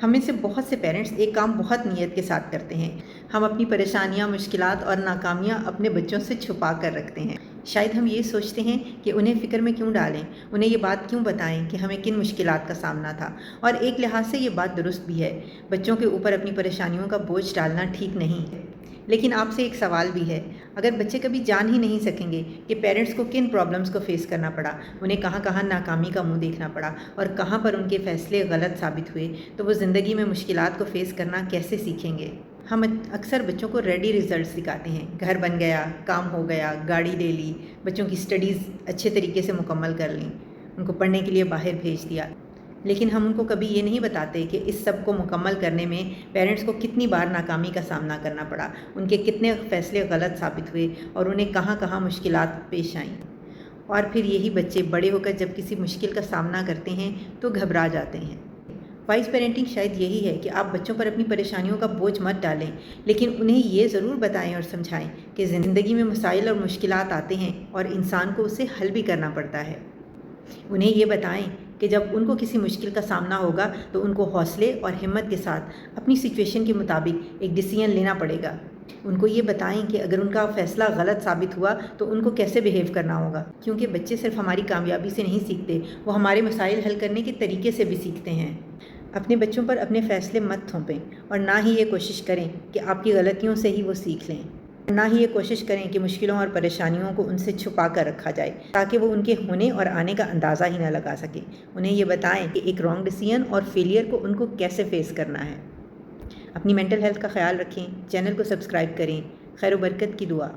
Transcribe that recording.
हम में से बहुत से पेरेंट्स एक काम बहुत नीयत के साथ करते हैं। हम अपनी परेशानियां, मुश्किलात और नाकामियां अपने बच्चों से छुपा कर रखते हैं। शायद हम ये सोचते हैं कि उन्हें फ़िक्र में क्यों डालें, उन्हें ये बात क्यों बताएं कि हमें किन मुश्किलात का सामना था। और एक लिहाज से ये बात दुरुस्त भी है। बच्चों के ऊपर अपनी परेशानियों का बोझ डालना ठीक नहीं है। लेकिन आपसे एक सवाल भी है, अगर बच्चे कभी जान ही नहीं सकेंगे कि पेरेंट्स को किन प्रॉब्लम्स को फेस करना पड़ा, उन्हें कहाँ कहाँ नाकामी का मुंह देखना पड़ा और कहाँ पर उनके फैसले गलत साबित हुए, तो वो ज़िंदगी में मुश्किलात को फेस करना कैसे सीखेंगे। हम अक्सर बच्चों को रेडी रिजल्ट्स दिखाते हैं, घर बन गया, काम हो गया, गाड़ी ले ली, बच्चों की स्टडीज़ अच्छे तरीके से मुकम्मल कर ली, उनको पढ़ने के लिए बाहर भेज दिया। लेकिन हम उनको कभी ये नहीं बताते कि इस सब को मुकम्मल करने में पेरेंट्स को कितनी बार नाकामी का सामना करना पड़ा, उनके कितने फ़ैसले गलत साबित हुए और उन्हें कहाँ कहाँ मुश्किलात पेश आईं। और फिर यही बच्चे बड़े होकर जब किसी मुश्किल का सामना करते हैं तो घबरा जाते हैं। वाइस पेरेंटिंग शायद यही है कि आप बच्चों पर अपनी परेशानियों का बोझ मत डालें, लेकिन उन्हें ये ज़रूर बताएं और समझाएं कि ज़िंदगी में मसाइल और मुश्किलात आते हैं और इंसान को उससे हल भी करना पड़ता है। उन्हें ये बताएं कि जब उनको किसी मुश्किल का सामना होगा तो उनको हौसले और हिम्मत के साथ अपनी सिचुएशन के मुताबिक एक डिसीजन लेना पड़ेगा। उनको ये बताएं कि अगर उनका फ़ैसला गलत साबित हुआ तो उनको कैसे बिहेव करना होगा, क्योंकि बच्चे सिर्फ हमारी कामयाबी से नहीं सीखते, वो हमारे मसाइल हल करने के तरीके से भी सीखते हैं। अपने बच्चों पर अपने फ़ैसले मत थोपें और ना ही ये कोशिश करें कि आपकी गलतियों से ही वो सीख लें। ना ही ये कोशिश करें कि मुश्किलों और परेशानियों को उनसे छुपा कर रखा जाए ताकि वो उनके होने और आने का अंदाज़ा ही ना लगा सके। उन्हें ये बताएं कि एक रॉन्ग डिसीजन और फेलियर को उनको कैसे फेस करना है। अपनी मेंटल हेल्थ का ख्याल रखें, चैनल को सब्सक्राइब करें। खैर व बरकत की दुआ।